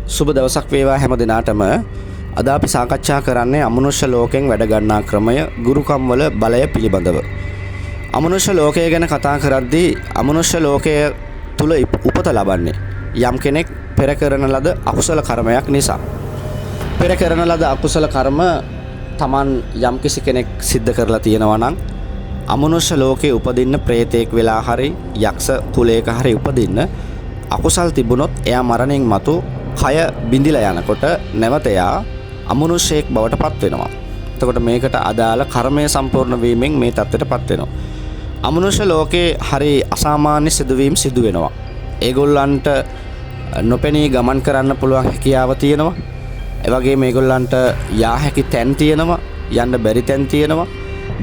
සුබ දවසක් වේවා හැම දිනාටම. අද අපි සාකච්ඡා කරන්නේ අමනුෂ්‍ය ලෝකයෙන් වැඩ ගන්නා ක්‍රමය ගුරුකම් වල බලය පිළිබඳව. අමනුෂ්‍ය ලෝකය ගැන කතා කරද්දී අමනුෂ්‍ය ලෝකය තුල උපත ලබන්නේ යම් කෙනෙක් පෙර කරන ලද අකුසල කර්මයක් නිසා. පෙර කරන ලද අකුසල කර්ම Taman යම් කිසි කෙනෙක් සිද්ධ කරලා තියෙනවා නම් අමනුෂ්‍ය ලෝකේ උපදින්න ප්‍රේතෙක් වෙලා හරි යක්ෂ කුලයක හරි උපදින්න අකුසල් තිබුණොත් එයා මරණයෙන් මතු කය බිඳිලා යනකොට නැවත එයා අමනුෂ්‍යයෙක් බවට පත් වෙනවා. එතකොට මේකට අදාළ කර්මය සම්පූර්ණ වීමෙන් මේ තත්ත්වයට පත් වෙනවා. අමනුෂ්‍ය ලෝකේ හරි අසාමාන්‍ය සිදුවීම් සිදු වෙනවා. ඒගොල්ලන්ට නොපෙනී ගමන් කරන්න පුළුවන් හැකියාව තියෙනවා. ඒ වගේම මේගොල්ලන්ට යා හැකි තැන් තියෙනවා, යන්න බැරි තැන් තියෙනවා.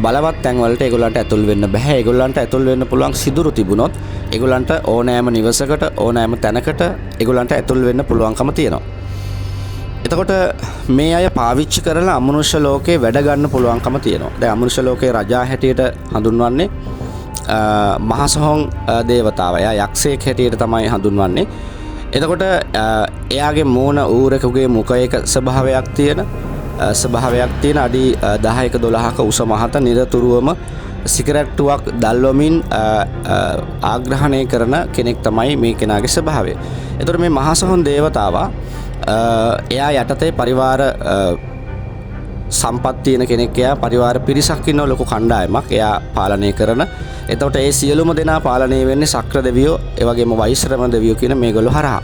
බලවත් තැන් වලට ඒගොල්ලන්ට ඇතුල් වෙන්න බෑ. ඒගොල්ලන්ට ඇතුල් වෙන්න පුළුවන් සිදුරු තිබුණොත් ඒගොල්ලන්ට ඕනෑම නිවසකට ඕනෑම තැනකට ඒගොල්ලන්ට ඇතුල් වෙන්න පුළුවන්කම තියෙනවා. එතකොට මේ අය පාවිච්චි කරලා අමනුෂ්‍ය ලෝකේ වැඩ ගන්න පුළුවන්කම තියෙනවා. දැන් අමනුෂ්‍ය ලෝකේ රජා හැටියට හඳුන්වන්නේ මහසොහොන් දේවතාව. එයා යක්ෂයෙක් හැටියට තමයි හඳුන්වන්නේ. එතකොට එයාගේ මූණ ඌරෙකුගේ මුඛයක ස්වභාවයක් තියෙන අඩි 10ක 12ක උස මහත නිරතුරුවම සිගරට්ටුවක් දල්වමින් ආග්‍රහණය කරන කෙනෙක් තමයි මේ කෙනාගේ ස්වභාවය. එතකොට මේ මහසොහොන් දේවතාවා එයා යටතේ පරිවාර සම්පත් තියෙන කෙනෙක්. එයා පරිවාර පිරිසක් ඉන්න ලොකු කණ්ඩායමක් එයා පාලනය කරන. එතකොට ඒ සියලුම දෙනා පාලනය වෙන්නේ ශක්‍ර දෙවියෝ, ඒ වගේම වෛශ්‍රම දෙවියෝ කියන මේගොල්ලෝ හරහා.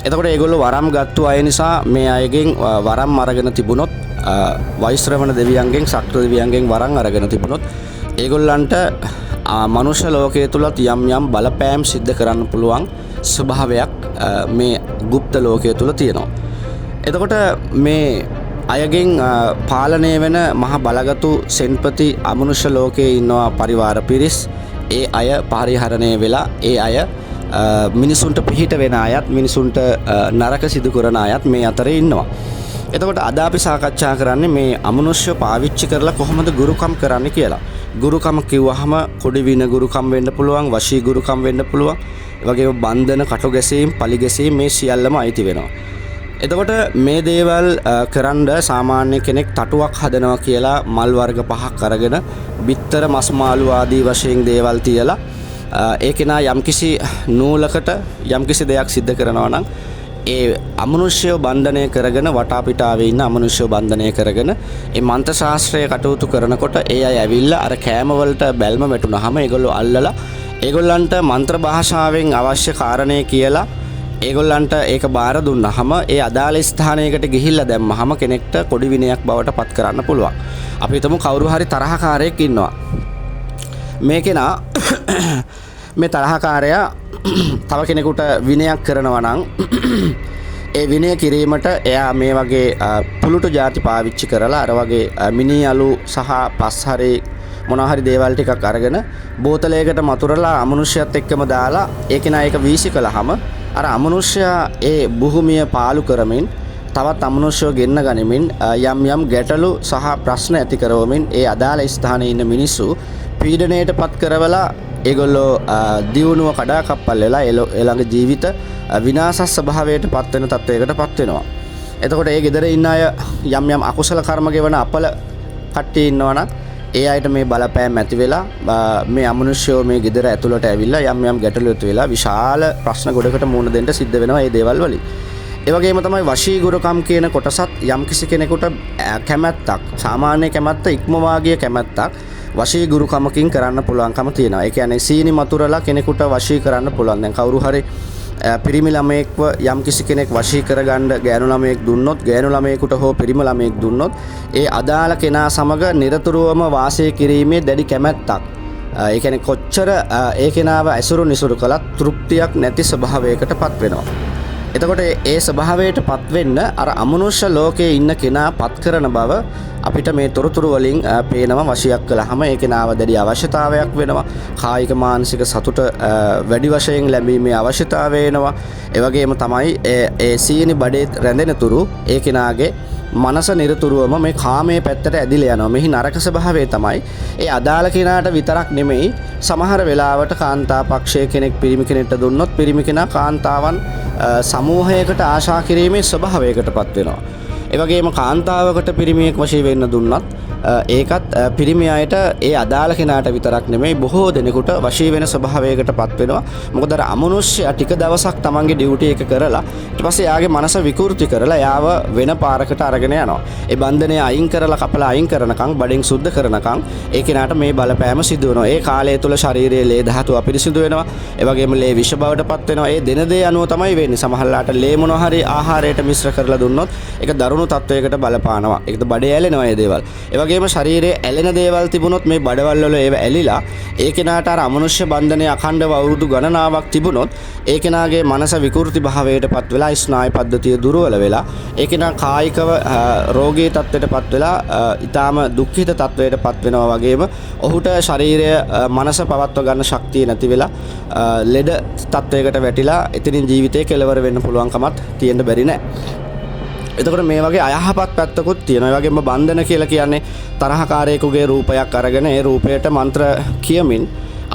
එතකොට ඒගොල්ලෝ වරම් ගත්තු අය නිසා මේ අයගෙන් වරම් අරගෙන තිබුණොත් වෛශ්‍රවණ දෙවියන්ගෙන් ශක්‍ර දෙවියන්ගෙන් වරම් අරගෙන තිබුණොත් ඒගොල්ලන්ට මනුෂ්‍ය ලෝකයේ තුලත් යම් යම් බලපෑම් සිද්ධ කරන්න පුළුවන් ස්වභාවයක් මේ গুপ্ত ලෝකයේ තුල තියෙනවා. එතකොට මේ අයගෙන් පාලනය වෙන මහ බලගතු සෙන්පති අමනුෂ්‍ය ලෝකයේ ඉන්නවා පරිවාර පිරිස්. ඒ අය පරිහරණය වෙලා ඒ අය මිනිසුන්ට පිහිට වෙන අයත් මිනිසුන්ට නරක සිදු කරන අයත් මේ අතරේ ඉන්නවා. එතකොට අද අපි සාකච්ඡා කරන්නේ මේ අමනුෂ්‍ය පාවිච්චි කරලා කොහොමද ගුරුකම් කරන්න කියලා. ගුරුකම කිව්වහම කොඩි වින ගුරුකම් වෙන්න පුළුවන්, වශී ගුරුකම් වෙන්න පුළුවන්. ඒ වගේම බන්ධන, කටු ගැසීම්, පලි ගැසීම් මේ සියල්ලම අයිති වෙනවා. එතකොට මේ දේවල් කරන්න සාමාන්‍ය කෙනෙක් තටුවක් හදනවා කියලා මල් වර්ග 5ක් අරගෙන බිත්තර, මස් මාළු ආදී වශයෙන් දේවල් තියලා ඒ කෙනා යම්කිසි නූලකට යම්කිසි දෙයක් සිද්ධ කරනවා නම් ඒ අමනුෂ්‍යව බන්ධනය කරගෙන වටා පිටාවේ ඉන්න අමනුෂ්‍යව බන්ධනය කරගෙන ඒ මන්ත්‍ර ශාස්ත්‍රය කටයුතු කරනකොට ඒ අය ඇවිල්ලා අර කෑම වලට බැල්ම වැටුනහම ඒගොල්ලෝ අල්ලලා ඒගොල්ලන්ට මන්ත්‍ර භාෂාවෙන් අවශ්‍ය කාරණේ කියලා ඒගොල්ලන්ට ඒක බාර දුන්නාම ඒ අදාළ ස්ථානයකට ගිහිල්ලා දැම්මහම කෙනෙක්ට කොඩි විනයක් බවට පත් කරන්න පුළුවන්. අපි හිතමු කවුරු හරි තරහකාරයෙක් ඉන්නවා. මේ කෙනා මේ තරහකාරයා තව කෙනෙකුට විනයක් කරනවා නම් ඒ විනය කිරීමට එයා මේ වගේ පුලුටු ಜಾති පාවිච්චි කරලා අර වගේ මිනි අලු සහ පස් හරි මොනවා හරි දේවල් ටිකක් අරගෙන බෝතලයකට මතුරලා අමනුෂ්‍යයත් එක්කම දාලා ඒ කෙනා ඒක වීසි කළාම අර අමනුෂ්‍යයා ඒ භූමිය පාලු කරමින් තවත් අමනුෂ්‍යව ගෙන්න ගනිමින් යම් යම් ගැටලු සහ ප්‍රශ්න ඇති කරවමින් ඒ අදාළ ස්ථානයේ ඉන්න මිනිස්සු පීඩණයට පත් කරවලා ඒගොල්ලෝ දියුණුව කඩාකප්පල් වෙලා ළඟ ජීවිත විනාශ ස්වභාවයට පත් වෙන තත්වයකට පත් වෙනවා. එතකොට ඒ ගෙදර ඉන්න අය යම් යම් අකුසල කර්ම ගෙවන අපල කට්ටිය ඉන්නවනම් ඒ අයට මේ බලපෑම් ඇති වෙලා මේ අමනුෂ්‍යෝ මේ ගෙදර ඇතුළට ඇවිල්ලා යම් යම් ගැටලු ඇති වෙලා විශාල ප්‍රශ්න ගොඩකට මුහුණ දෙන්න සිද්ධ වෙනවා මේ දේවල් වලින්. ඒ වගේම තමයි වශී ගුරුකම් කියන කොටසත් යම් කිසි කෙනෙකුට කැමැත්තක්, සාමාන්‍ය කැමැත්ත ඉක්මවා ගිය කැමැත්තක් වශී ගුරුකමකින් කරන්න පුළුවන්කම තියෙනවා. ඒ කියන්නේ සීනි මතුරලා කෙනෙකුට වශී කරන්න පුළුවන්. දැන් කවුරු හරි පිරිමි ළමයෙක්ව යම් කිසි කෙනෙක් වශී කරගන්න ගෑනු ළමයෙක් දුන්නොත්, ගෑනු ළමයෙකුට හෝ පිරිමි ළමයෙක් දුන්නොත් ඒ අදාළ කෙනා සමග නිරතුරුවම වාසය කිරීමේ දැඩි කැමැත්තක්. ඒ කියන්නේ කොච්චර ඒ කෙනාව ඇසුරු නිසුරු කළත් තෘප්තියක් නැති ස්වභාවයකටපත් වෙනවා. එතකොට ඒ ස්වභාවයටපත් වෙන්න අර අමනුෂ්‍ය ලෝකයේ ඉන්න කෙනා පත් කරන බව අපිට මේ තොරතුරු වලින් පේනවා වශයක් කළාම ඒ කෙනාව දැඩි අවශ්‍යතාවයක් වෙනවා. කායික මානසික සතුට වැඩි වශයෙන් ලැබීමේ අවශ්‍යතාවය වෙනවා. ඒ වගේම තමයි ඒ සීනි බඩේ රැඳෙන තුරු ඒ කෙනාගේ මනස නිරතුරුවම මේ කාමයේ පැත්තට ඇදිලා යනවා. මෙහි නරක ස්වභාවය තමයි ඒ අදාළ කෙනාට විතරක් නෙමෙයි සමහර වෙලාවට කාන්තා පක්ෂයේ කෙනෙක් පිරිමි කෙනෙක්ට දුන්නොත් පිරිමි කෙනා කාන්තාවන් සමූහයකට ආශා කිරීමේ ස්වභාවයකටපත් වෙනවා. ඒ වගේම කාන්තාවකට පිරිමියෙක් වශයෙන් වෙන්න දුන්නත් ඒකත් පිරිමි අයට ඒ අදාළ කෙනාට විතරක් නෙමෙයි බොහෝ දෙනෙකුට වශී වෙන ස්වභාවයකටපත් වෙනවා. මොකද අර අමනුෂ්‍ය ටික දවසක් තමන්ගේ ඩියුටි එක කරලා ඊට පස්සේ යාගේ මනස විකෘති කරලා යාව වෙන පාරකට අරගෙන යනවා. ඒ බන්ධනය අයින් කරලා කපලා අයින් කරනකම් බඩෙන් සුද්ධ කරනකම් ඒ කෙනාට මේ බලපෑම සිදු වෙනවා. ඒ කාලය තුල ශරීරයේ ලේ ධාතු අපිරිසිදු වෙනවා. ඒ වගේම ලේ විෂ බවටපත් වෙනවා. ඒ දෙන දේ අනුව තමයි වෙන්නේ. සමහරලාට ලේ මොනවා හරි ආහාරයට මිශ්‍ර කරලා දුන්නොත් ඒක දරුණු තත්වයකට බලපානවා. ඒකද බඩේ ඇලෙනවා මේ දේවල්. ඒ වගේම ශරීරයේ ඇලෙන දේවල් තිබුණොත් මේ බඩවල් වල ඒව ඇලිලා ඒ කෙනාට අර අමනුෂ්‍ය බන්ධනයේ අඛණ්ඩව අවුරුදු ගණනාවක් තිබුණොත් ඒ කෙනාගේ මනස විකෘති භාවයටපත් වෙලා ස්නායු පද්ධතිය දුර්වල වෙලා ඒ කෙනා කායිකව රෝගී තත්ත්වයටපත් වෙලා ඊටාම දුක්ඛිත තත්ත්වයටපත් වෙනවා වගේම ඔහුට ශරීරය මනස පවත්ව ගන්න ශක්තිය නැති වෙලා ලෙඩ තත්ත්වයකට වැටිලා එතනින් ජීවිතේ කෙලවර වෙන්න පුළුවන් කමක් තියෙන්න බැරි නෑ. එතකොට මේ වගේ අයහපත් පැත්තකුත් තියෙනවා. ඒ වගේම බන්ධන කියලා කියන්නේ තරහකාරයෙකුගේ රූපයක් අරගෙන ඒ රූපයට මන්ත්‍ර කියමින්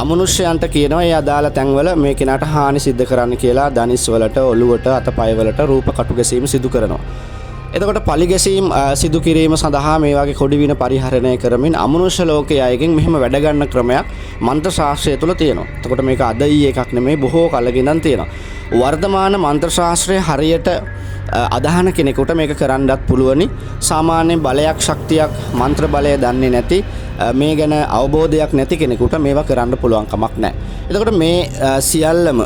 අමනුෂ්‍යයන්ට කියනවා ඒ අදාළ තැන්වල මේ කෙනාට හානි සිද්ධ කරන්න කියලා දනිස් වලට, ඔළුවට, අතපය වලට රූප කටු ගැසීම සිදු කරනවා. එතකොට පලි ගැසීම් සිදු කිරීම සඳහා මේ වගේ කොඩිවින පරිහරණය කරමින් අමනුෂ්‍ය ලෝකයේ අයගෙන් මෙහෙම වැඩ ගන්න ක්‍රමයක් මන්ත්‍ර ශාස්ත්‍රය තුළ තියෙනවා. එතකොට මේක අද ඊයේ එකක් නෙමෙයි බොහෝ කලකින් ඉඳන් තියෙනවා. වර්තමාන මන්ත්‍ර ශාස්ත්‍රයේ හරියට අදහන කෙනෙකුට මේක කරන්නත් පුළුවනි. සාමාන්‍ය බලයක් ශක්තියක් මන්ත්‍ර බලය දන්නේ නැති මේ ගැන අවබෝධයක් නැති කෙනෙකුට මේවා කරන්න පුළුවන් කමක් නැහැ. එතකොට මේ සියල්ලම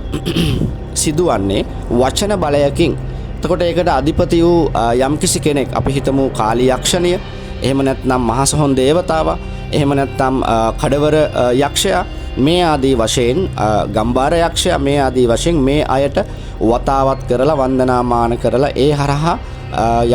සිදුවන්නේ වචන බලයකින්. එතකොට ඒකට අධිපති වූ යම්කිසි කෙනෙක් අපි හිතමු කාලී යක්ෂණිය, එහෙම නැත්නම් මහසොහොන් දේවතාවා, එහෙම නැත්නම් කඩවර යක්ෂයා මේ ආදී වශයෙන් ගම්බාර යක්ෂයා මේ ආදී වශයෙන් මේ අයට වතාවත් කරලා වන්දනාමාන කරලා ඒ හරහා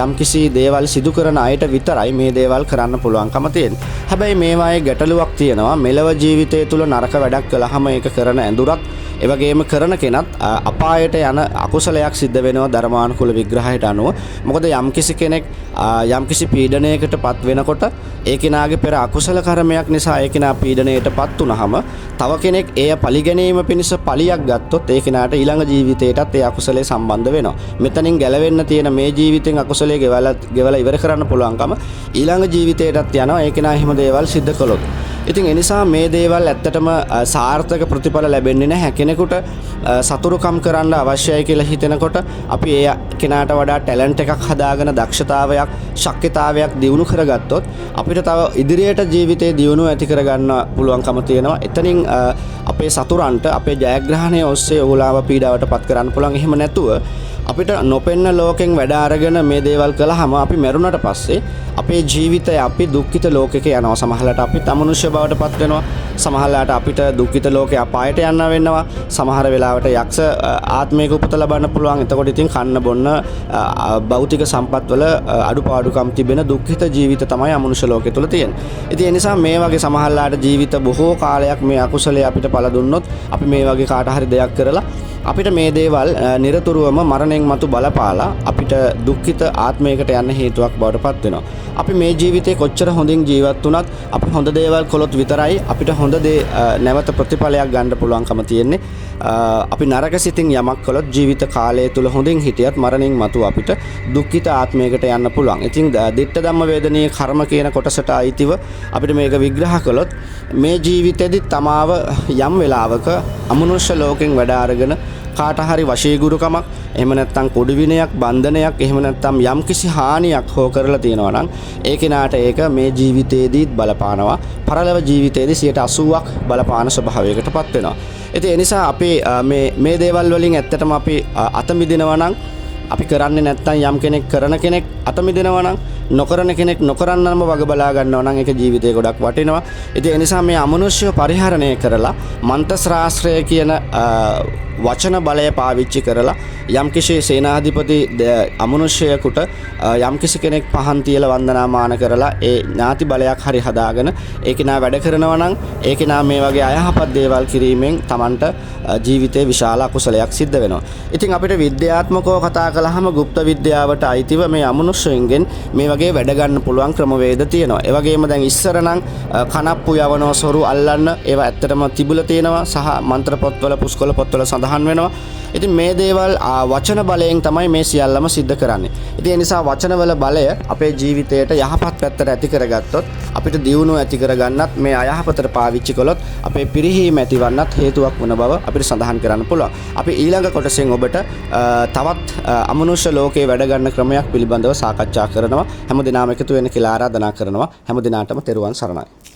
යම්කිසි දේවල් සිදු කරන අයට විතරයි මේ දේවල් කරන්න පුළුවන්කම තියෙන්නේ. හැබැයි මේවායේ ගැටලුවක් තියෙනවා. මෙලව ජීවිතය තුළ නරක වැඩක් කළාම ඒක කරන ඇඳුරත් ඒ වගේම කරන කෙනත් අපායට යන අකුසලයක් සිද්ධ වෙනවා ධර්මානුකූල විග්‍රහයට අනුව. මොකද යම්කිසි කෙනෙක් යම්කිසි පීඩනයකටපත් වෙනකොට ඒ කෙනාගේ පෙර අකුසල කර්මයක් නිසා ඒ කෙනා පීඩනයටපත් වුනහම තව කෙනෙක් එය පරිගැනීම පිණිස පලියක් ගත්තොත් ඒ කෙනාට ඊළඟ ජීවිතයටත් ඒ අකුසලයේ සම්බන්ධ වෙනවා. මෙතනින් ගැලවෙන්න තියෙන මේ ජීවිතෙන් අකුසලයේ ගෙවලා ඉවර කරන්න පුළුවන්කම ඊළඟ ජීවිතයටත් යනවා ඒ කෙනා එහෙම දේවල් සිද්ධ කළොත්. ඉතින් ඒ නිසා මේ දේවල් ඇත්තටම සාර්ථක ප්‍රතිඵල ලැබෙන්නේ නැහැ. කෙනෙකුට සතුරුකම් කරන්න අවශ්‍යයි කියලා හිතෙනකොට අපි ඒ කෙනාට වඩා ටැලන්ට් එකක් හදාගෙන දක්ෂතාවයක්, ශක්තිතාවයක් දියුණු කරගත්තොත් අපිට තව ඉදිරියට ජීවිතේ දියුණුව ඇති කරගන්න පුළුවන්කම තියෙනවා. එතනින් අපේ සතුරන්ට අපේ ජයග්‍රහණය ඔස්සේ ඕලාව පීඩාවට පත් කරන්න පුළුවන්. එහෙම නැතුව අපිට නොපෙන්න ලෝකෙන් වැඩ අරගෙන මේ දේවල් කළාම අපි මැරුණට පස්සේ අපේ ජීවිතය අපි දුක්ඛිත ලෝකෙක යනවා. සමහරවිට අපි අමනුෂ්‍ය බවට පත් වෙනවා. සමහරවිට අපිට දුක්ඛිත ලෝකේ අපායට යන්න වෙනවා. සමහර වෙලාවට යක්ෂ ආත්මයක උපත ලබන්න පුළුවන්. එතකොට ඉතින් කන්න බොන්න භෞතික සම්පත් වල අඩුපාඩුකම් තිබෙන දුක්ඛිත ජීවිත තමයි අමනුෂ්‍ය ලෝකෙ තුල තියෙන්නේ. ඉතින් ඒ නිසා මේ වගේ සමහරලාට ජීවිත බොහෝ කාලයක් මේ අකුසලයේ අපිට පළ දුන්නොත් අපි මේ වගේ කාට හරි දෙයක් කරලා අපිට මේ දේවල් නිරතුරුවම මරණයෙන් මතු බලපාලා අපිට දුක්ඛිත ආත්මයකට යන්න හේතුවක් බවට පත් වෙනවා. අපි මේ ජීවිතේ කොච්චර හොඳින් ජීවත් වුණත් අපි හොඳ දේවල් කළොත් විතරයි අපිට හොඳ දේ නැවත ප්‍රතිඵලයක් ගන්න පුළුවන්කම තියෙන්නේ. අපි නරක සිතින් යමක් කළොත් ජීවිත කාලය තුල හොඳින් හිටියත් මරණයෙන් මතු අපිට දුක්ඛිත ආත්මයකට යන්න පුළුවන්. ඉතින් දිට්ඨ ධම්ම වේදනීය කර්ම කියන කොටසට අයිතිව අපිට මේක විග්‍රහ කළොත් මේ ජීවිතේදී තමාව යම් වෙලාවක අමනුෂ්‍ය ලෝකෙන් වැඩ අරගෙන කාට හරි වශීගුරුකමක් එහෙම නැත්නම් කුඩු විනයක් බන්ධනයක් එහෙම නැත්නම් යම්කිසි හානියක් හෝ කරලා තියෙනවා නම් ඒ කෙනාට ඒක මේ ජීවිතේදීත් බලපානවා. පරලොව ජීවිතේදී 80%ක් බලපාන ස්වභාවයකටපත් වෙනවා. ඉතින් ඒ නිසා අපි මේ දේවල් වලින් ඇත්තටම අපි අත මිදිනවා නම් අපි කරන්නේ නැත්නම් යම් කෙනෙක් කරන කෙනෙක් අත මිදිනවා නම් නොකරන කෙනෙක් නොකරන්නම වග බලා ගන්නවා නම් ඒක ජීවිතේ ගොඩක් වටිනවා. ඉතින් ඒ නිසා මේ අමනුෂ්‍යව පරිහරණය කරලා මන්ත්‍රාශ්‍රය කියන වචන බලය පාවිච්චි කරලා යම්කිසි සේනාධිපති අමනුෂ්‍යයෙකුට යම්කිසි කෙනෙක් පහන් තියලා වන්දනාමාන කරලා ඒ ඥාති බලයක් හරි හදාගෙන ඒ කෙනා වැඩ කරනවා නම් ඒ කෙනා මේ වගේ අයහපත් දේවල් කිරීමෙන් Tamanට ජීවිතේ විශාල අකුසලයක් සිද්ධ වෙනවා. ඉතින් අපිට විද්‍යාත්මකව කතා කළාම গুপ্ত විද්‍යාවට අයිතිව මේ අමනුෂ්‍යයන්ගෙන් මේ වගේ වැඩ ගන්න පුළුවන් ක්‍රමවේද තියෙනවා. ඒ වගේම දැන් ඉස්සර නම් කනප්පු යවනවා සොරු අල්ලන්න ඒවා ඇත්තටම තිබුලා තියෙනවා සහ මන්ත්‍ර පොත්වල පුස්කොළ පොත්වල සඳහන් වෙනවා. ඉතින් මේ දේවල් වචන බලයෙන් තමයි මේ සියල්ලම සිද්ධ කරන්නේ. ඉතින් ඒ නිසා වචනවල බලය අපේ ජීවිතයට යහපත් පැත්තට ඇති කරගත්තොත් අපිට දියුණුව ඇති කරගන්නත් මේ අයහපතට පාවිච්චි කළොත් අපේ පිරිහීම ඇතිවන්නත් හේතුවක් වන බව අපිට සඳහන් කරන්න පුළුවන්. අපි ඊළඟ කොටසෙන් ඔබට තවත් අමනුෂ්‍ය ලෝකයේ වැඩ ගන්න ක්‍රමයක් පිළිබඳව සාකච්ඡා කරනවා. හැම දිනම එකතු වෙන්න කියලා ආරාධනා කරනවා. හැම දිනාටම තෙරුවන් සරණයි.